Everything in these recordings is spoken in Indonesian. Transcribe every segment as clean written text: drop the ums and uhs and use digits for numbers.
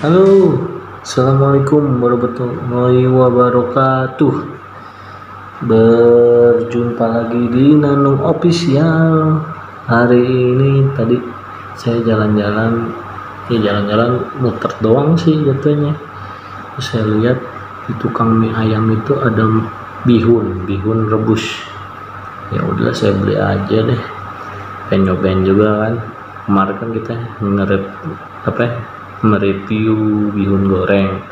Halo, assalamualaikum warahmatullahi wabarakatuh. Berjumpa lagi di Nanung Official. Hari ini tadi saya jalan-jalan, muter doang sih jatuhnya. Terus saya lihat di tukang mie ayam itu ada bihun rebus. Ya udah saya beli aja deh. Pengen nyobain juga kan. Kemarin kan kita mereview bihun goreng.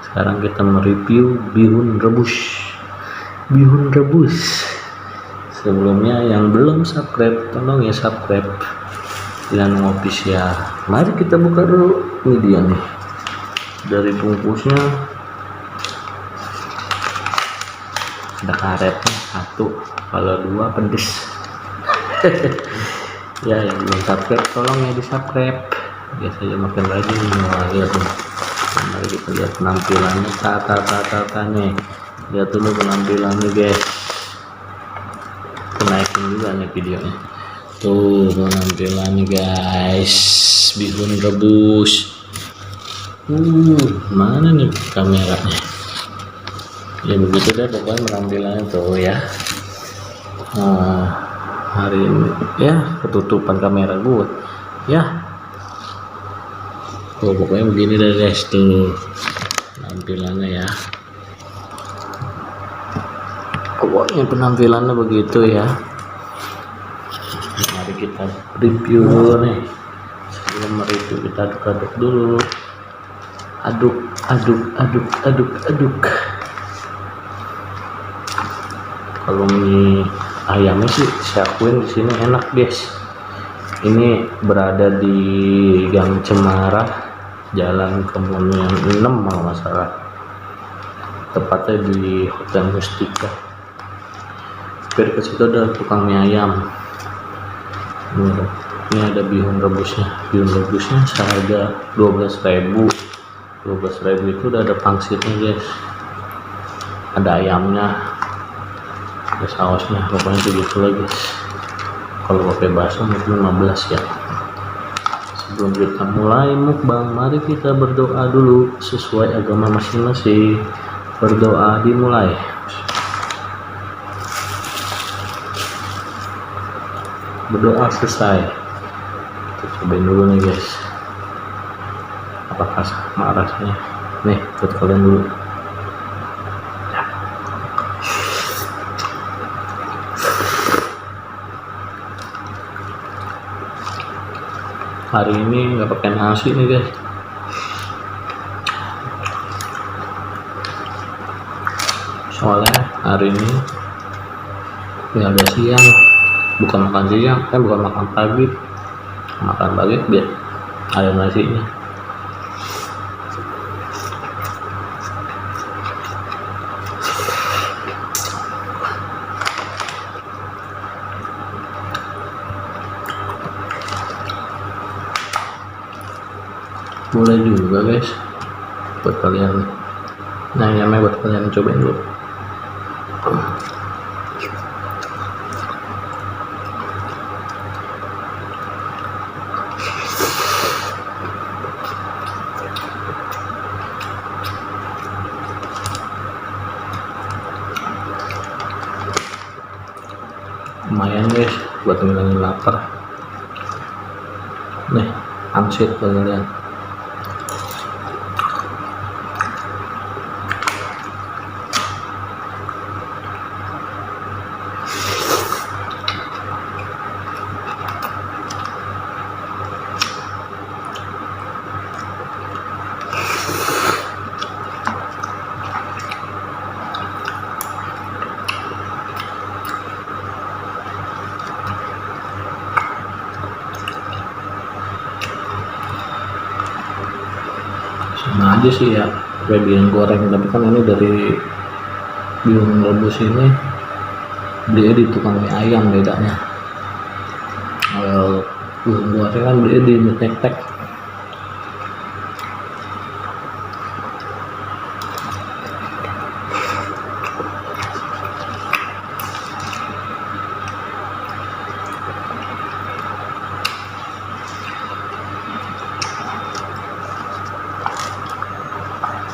Sekarang kita mereview bihun rebus. Sebelumnya yang belum subscribe, tolong ya subscribe Nanung Official. Mari kita buka dulu. Ini dia nih. Dari bungkusnya ada karetnya satu, kalau dua pedes. Ya, yang belum subscribe tolong ya di subscribe. Biasanya makin lagi lihat tuh. Mari kita lihat penampilannya, nih. Lihat dulu penampilannya guys. Naikin juga nih videonya. Tuh penampilannya guys, bihun rebus. Mana nih kameranya? Ya begitu deh pokoknya penampilannya tuh ya. Hari ini ya ketutupan kamera gue ya. Pokoknya begini deh guys, tuh penampilannya ya. Pokoknya penampilannya begitu ya. Mari kita review dulu nih. Sebelum mereview kita aduk-aduk dulu. Aduk. Kalau mie ayamnya sih saya akuin di sini enak guys. Ini berada di Gang Cemara, Jalan Kemunian 6 kalau nggak salah. Tepatnya di Hotel Mustika. Hampir ke situ ada tukang mie ayam. Ini ada bihun rebusnya. Bihun rebusnya seharga 12.000. 12.000 itu udah ada pangsitnya guys. Ada ayamnya, ada sausnya, pokoknya segitu lah guys. Kalau pakai bakso mungkin 15 ya. Sebelum kita mulai mukbang, mari kita berdoa dulu sesuai agama masing-masing. Berdoa dimulai. Berdoa selesai. Kita cobain dulu nih guys. Apakah sama rasanya? Nih buat kalian dulu. Hari ini nggak pakai nasi nih guys. Soalnya hari ini ya udah siang, bukan makan pagi, makan pagi biar ada nasinya. Boleh juga guys buat kalian, buat kalian cobain dulu. Lumayan guys buat ngilangin lapar. Nih pangsit buat kalian. Sama aja sih ya kayak bihun goreng, tapi kan ini dari bihun rebus ini beli di tukang mie ayam bedanya. Kalau bihun goreng kan beli di mie tek-tek.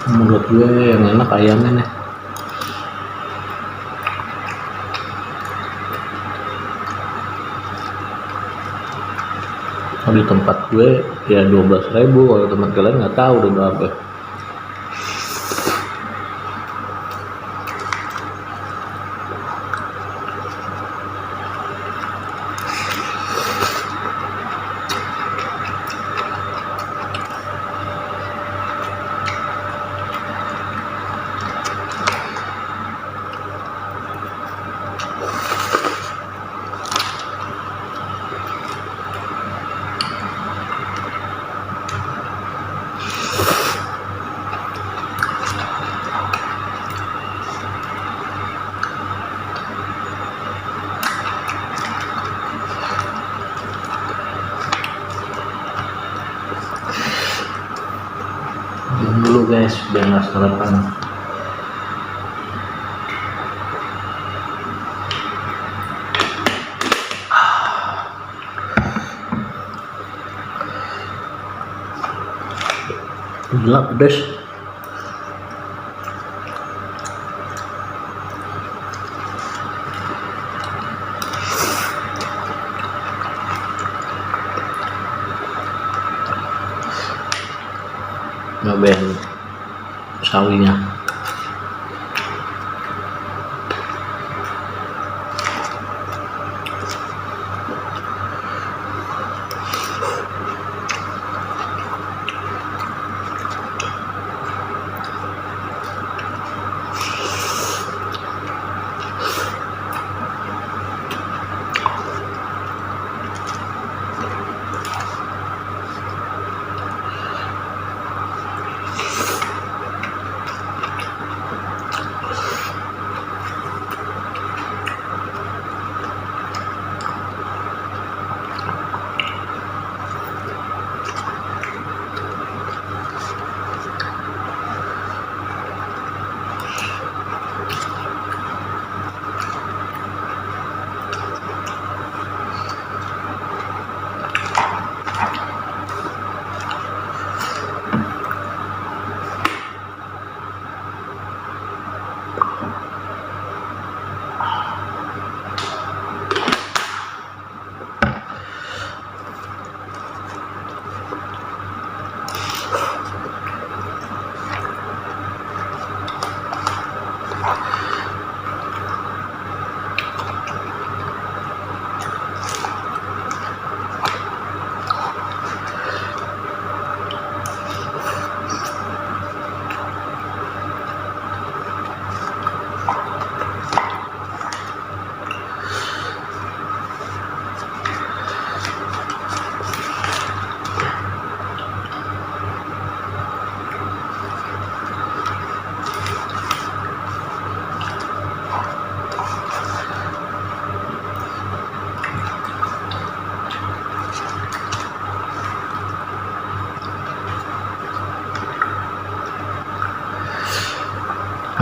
Menurut gue yang enak ayamnya nih. Kalau di tempat gue ya 12.000, kalau tempat kalian nggak tahu udah berapa. Dulu guys, biar nggak sarapan. Gila pedes. Nyobain sawinya.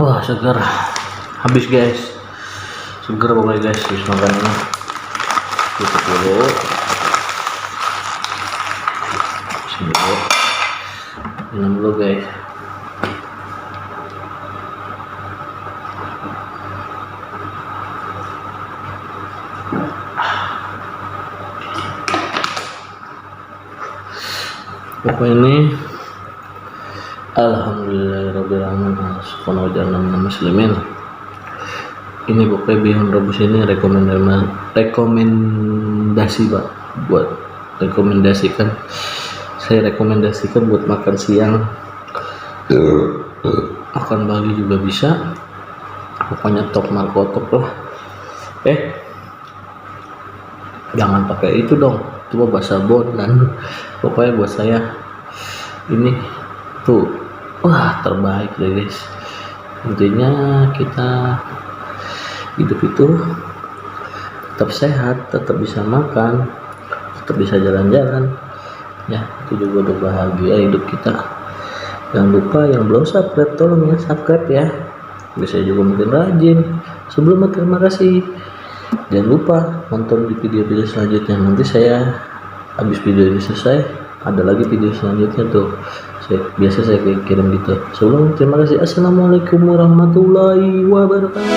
Wah segar, habis guys, segar pokoknya guys, habis makan ini. Tutup dulu, sini dulu, minum dulu guys. Pokoknya ini alhamdulillahirobbilalamin, subhanahu wa ta'ala muslimin. Ini pokoknya bihun rebus ini rekomendasi pak, buat rekomendasikan, saya rekomendasikan buat makan siang, makan pagi juga bisa. Pokoknya top markotop lah. Jangan pakai itu dong, itu mah basabon. Dan pokoknya buat saya ini tuh wah terbaik deh guys. Intinya kita hidup itu tetap sehat, tetap bisa makan, tetap bisa jalan-jalan ya, itu juga udah bahagia hidup kita. Jangan lupa yang belum subscribe, tolong ya subscribe ya, bisa juga mungkin rajin. Sebelumnya terima kasih. Jangan lupa nonton di video-video selanjutnya. Nanti saya habis video ini selesai ada lagi video selanjutnya tuh. Biasa saya kirim gitu. Sebelum, terima kasih. Assalamualaikum warahmatullahi wabarakatuh.